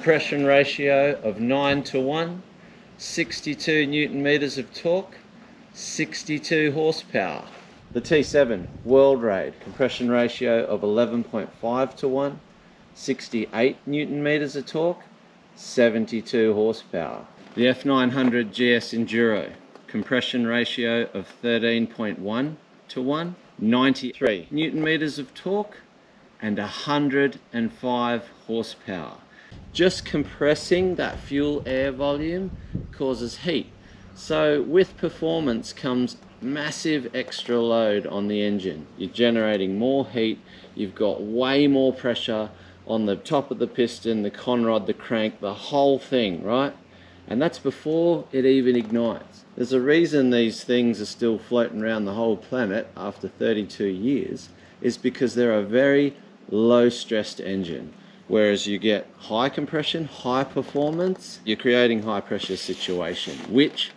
compression ratio of 9:1, 62 Newton meters of torque, 62 horsepower. The T7 World Raid, compression ratio of 11.5:1, 68 Newton meters of torque, 72 horsepower. The F900 GS Enduro, compression ratio of 13.1:1, 93 Newton meters of torque, and 105 horsepower. Just compressing that fuel air volume causes heat. So with performance comes massive extra load on the engine. You're generating more heat, you've got way more pressure on the top of the piston, the conrod, the crank, the whole thing, right? And that's before it even ignites. There's a reason these things are still floating around the whole planet after 32 years, is because they're a very low stressed engine. Whereas you get high compression, high performance, you're creating high pressure situation, which,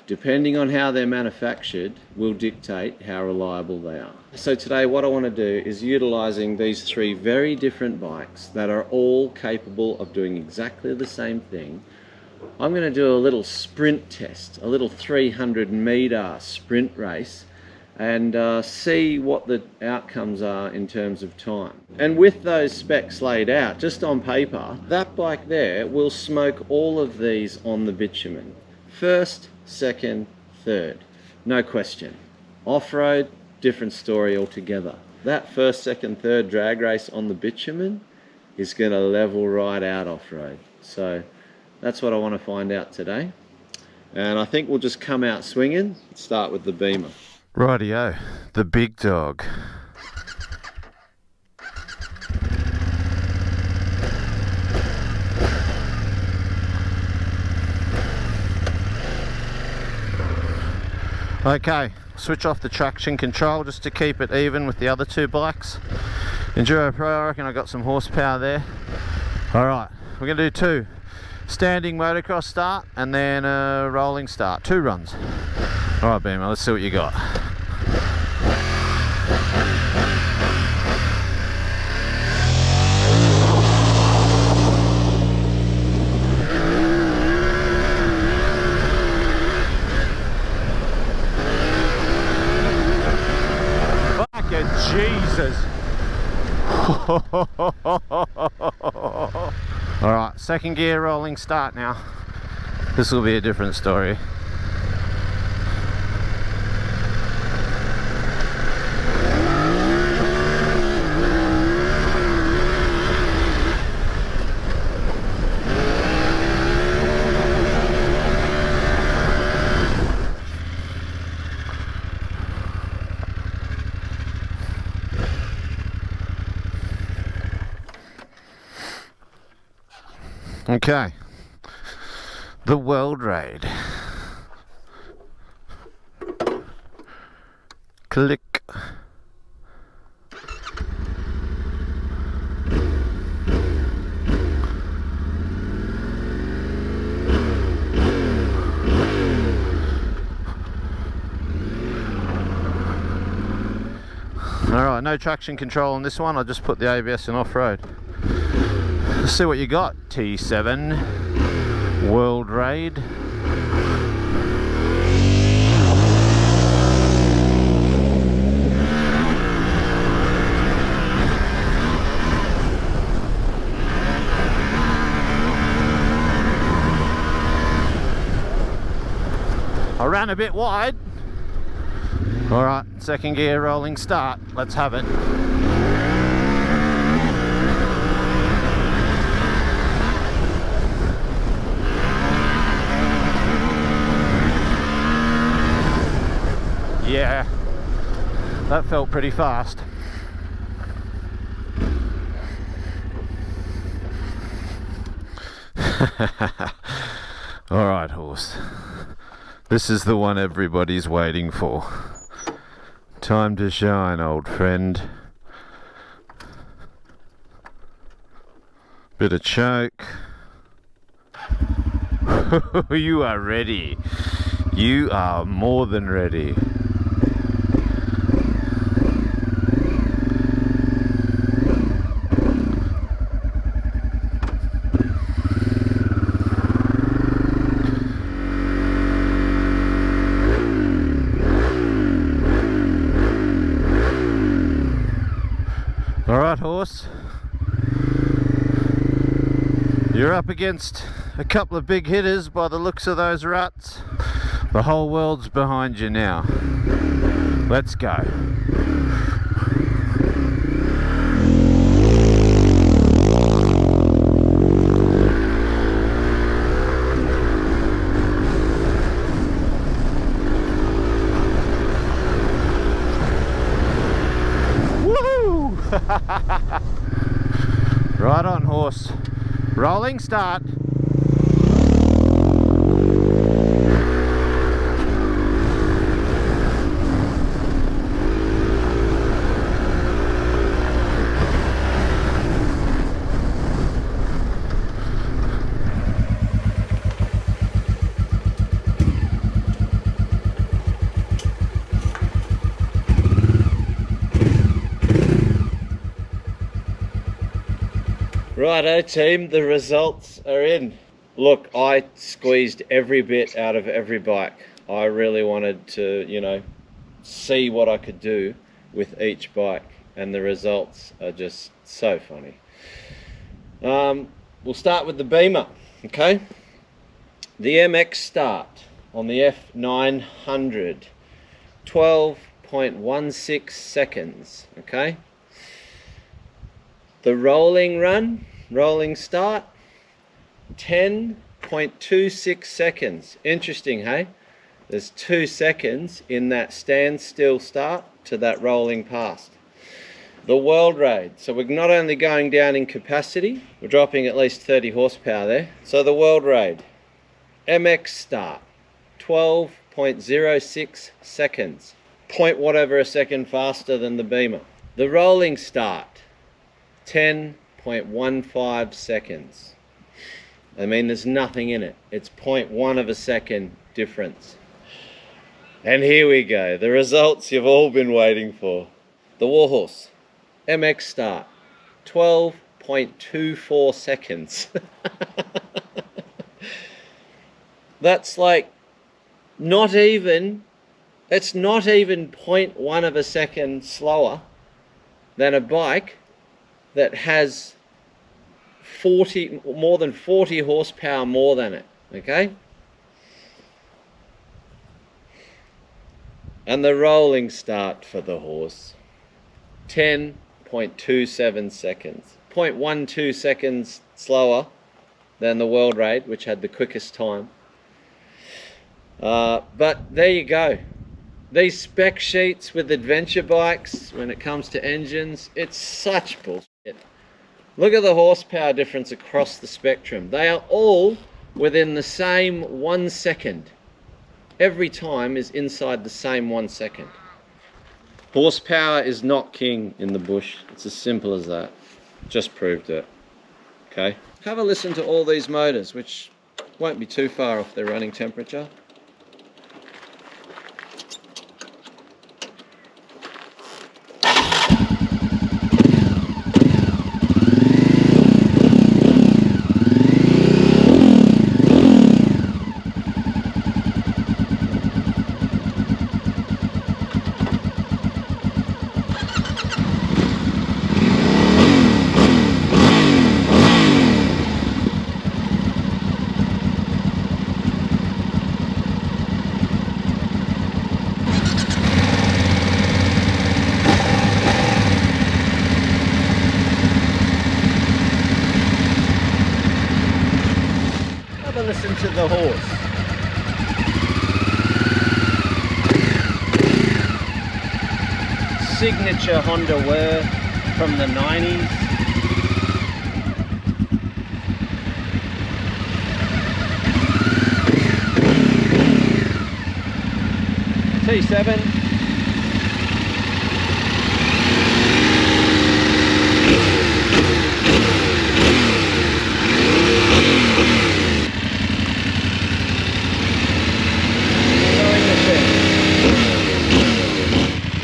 depending on how they're manufactured, will dictate how reliable they are. So today what I want to do is utilizing these three very different bikes that are all capable of doing exactly the same thing. I'm going to do a little sprint test, a little 300-meter sprint race, and see what the outcomes are in terms of time. And with those specs laid out, just on paper, that bike there will smoke all of these on the bitumen. First, second, third, no question. Off-road, different story altogether. That first, second, third drag race on the bitumen is going to level right out off-road. So that's what I want to find out today. And I think we'll just come out swinging. Let's start with the Beamer. Rightio, the big dog. Okay, switch off the traction control just to keep it even with the other two bikes. Enduro Pro, I reckon I got some horsepower there. Alright, we're going to do two. Standing motocross start and then a rolling start. 2 runs. Alright Beamer, let's see what you got. Fucking Jesus. Alright, second gear rolling start now. This will be a different story. Okay, the World Raid. Click. Alright, no traction control on this one, I just put the ABS in off-road. Let's see what you got, T7 World Raid. I ran a bit wide. Alright, second gear rolling start, let's have it. Yeah, that felt pretty fast. Alright horse, this is the one everybody's waiting for. Time to shine, old friend. Bit of choke. You are ready. You are more than ready. You're up against a couple of big hitters by the looks of those ruts. The whole world's behind you now. Let's go. Woohoo! Right on, horse. Rolling start. Righto team, the results are in. Look, I squeezed every bit out of every bike. I really wanted to, you know, see what I could do with each bike, and the results are just so funny. We'll start with the Beamer, okay? The MX start on the F900, 12.16 seconds, okay? The rolling start, 10.26 seconds. Interesting, hey? There's 2 seconds in that standstill start to that rolling past. The world raid, so we're not only going down in capacity, we're dropping at least 30 horsepower there. So the world raid, MX start, 12.06 seconds. Point whatever a second faster than the Beamer. The rolling start, 10.15 seconds. I mean, there's nothing in it. It's 0.1 of a second difference. And here we go, the results you've all been waiting for. The Warhorse MX start, 12.24 seconds. That's like not even, it's not even 0.1 of a second slower than a bike that has more than 40 horsepower more than it, okay? And the rolling start for the horse, 10.27 seconds. 0.12 seconds slower than the world raid, which had the quickest time. But there you go. These spec sheets with adventure bikes, when it comes to engines, it's such bullshit. Look at the horsepower difference across the spectrum. They are all within the same 1 second. Every time is inside the same 1 second. Horsepower is not king in the bush. It's as simple as that. Just proved it. Okay. Have a listen to all these motors, which won't be too far off their running temperature. Listen to the horse. Signature Honda Whir from the 90s. T7.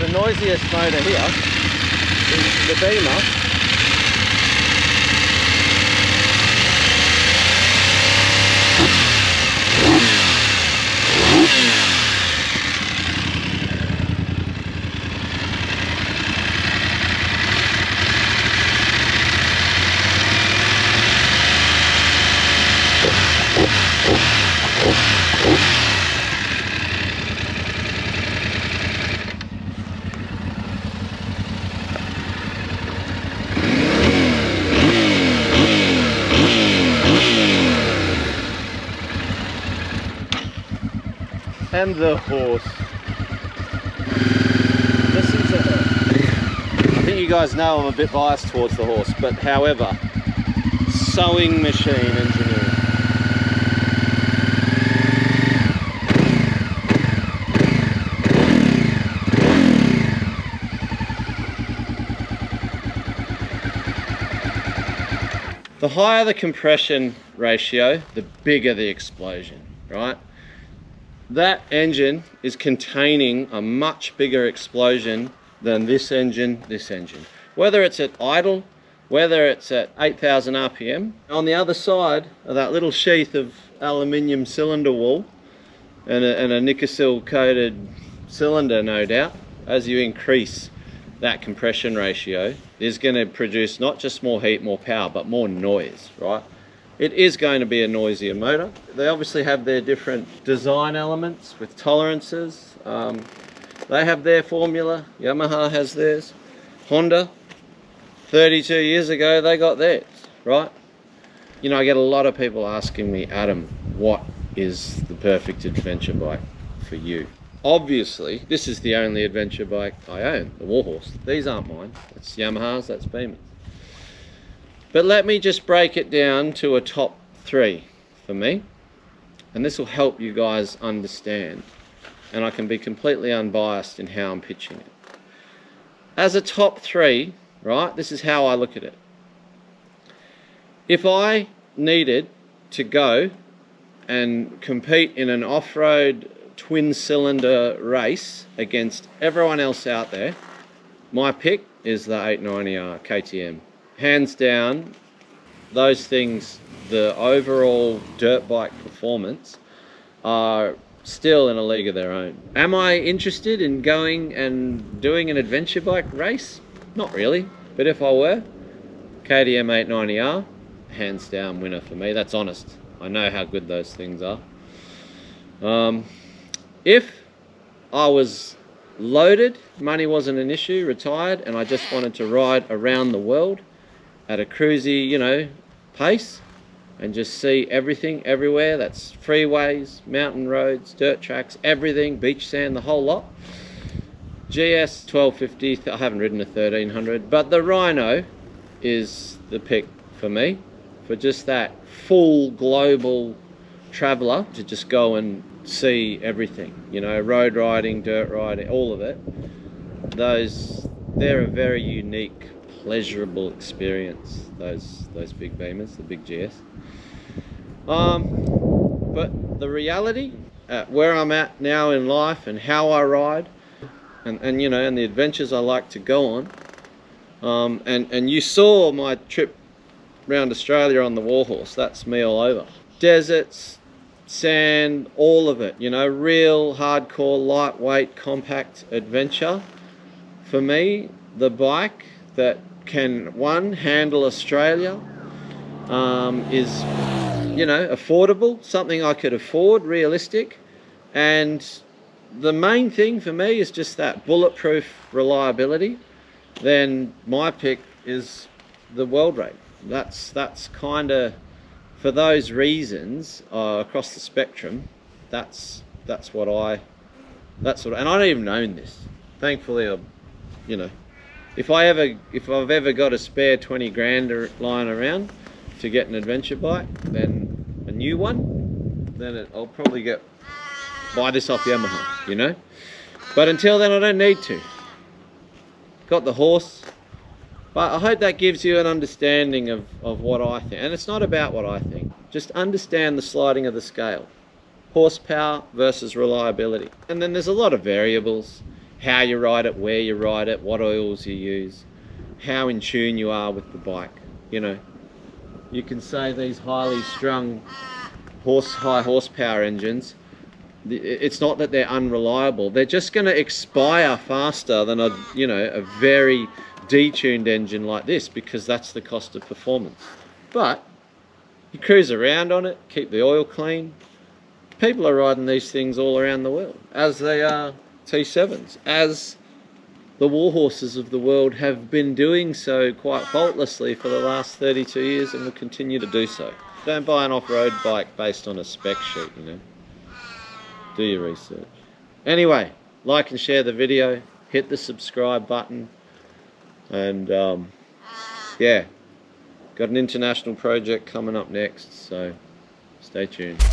Noisiest motor here is the Beamer. and the horse. Listen to her. I think you guys know I'm a bit biased towards the horse, but however, sewing machine engineering. The higher the compression ratio, the bigger the explosion, right? That engine is containing a much bigger explosion than this engine. Whether it's at idle, whether it's at 8,000 RPM. On the other side of that little sheath of aluminium cylinder wall and a Nickel coated cylinder, no doubt, as you increase that compression ratio, is going to produce not just more heat, more power, but more noise, right? It is going to be a noisier motor. They obviously have their different design elements with tolerances. They have their formula. Yamaha has theirs. Honda, 32 years ago, they got theirs, right? You know, I get a lot of people asking me, Adam, what is the perfect adventure bike for you? Obviously, this is the only adventure bike I own, the Warhorse. These aren't mine. That's Yamaha's, that's Beamer's. But let me just break it down to a top 3 for me. And this will help you guys understand. And I can be completely unbiased in how I'm pitching it. As a top 3, right, this is how I look at it. If I needed to go and compete in an off-road twin cylinder race against everyone else out there, my pick is the 890R KTM. Hands down, those things, the overall dirt bike performance, are still in a league of their own. Am I interested in going and doing an adventure bike race? Not really, but if I were, KTM 890R, hands down winner for me. That's honest. I know how good those things are. If I was loaded, money wasn't an issue, retired, and I just wanted to ride around the world at a cruisy, you know, pace and just see everything everywhere, that's freeways, mountain roads, dirt tracks, everything, beach sand, the whole lot. GS 1250, I haven't ridden a 1300, but the Rhino is the pick for me, for just that full global traveller to just go and see everything, you know, road riding, dirt riding, all of it. They're a very unique, pleasurable experience, those big Beamers, the big GS. But the reality, where I'm at now in life and how I ride, and you know, and the adventures I like to go on, and you saw my trip around Australia on the Warhorse. That's me all over. Deserts, sand, all of it, you know, real hardcore, lightweight, compact adventure. For me, the bike that can, one, handle Australia, is, you know, affordable, something I could afford, realistic, and the main thing for me is just that bulletproof reliability. Then my pick is the World Rate. That's kind of, for those reasons, across the spectrum, that's what and I don't even own this. Thankfully, you know, if I've ever got a spare 20 grand lying around to get an adventure bike, then a new one, then I'll probably buy this off Yamaha, you know. But until then, I don't need to. Got the horse. But I hope that gives you an understanding of what I think. And it's not about what I think. Just understand the sliding of the scale. Horsepower versus reliability. And then there's a lot of variables. How you ride it, where you ride it, what oils you use, how in tune you are with the bike. You know, you can say these highly strung high horsepower engines, it's not that they're unreliable. They're just going to expire faster than a very detuned engine like this, because that's the cost of performance. But you cruise around on it, keep the oil clean. People are riding these things all around the world, as they are T7s, as the Warhorses of the world have been doing so quite faultlessly for the last 32 years and will continue to do so. Don't buy an off-road bike based on a spec sheet, you know. Do your research. Anyway, like and share the video, hit the subscribe button, and yeah, got an international project coming up next, so stay tuned.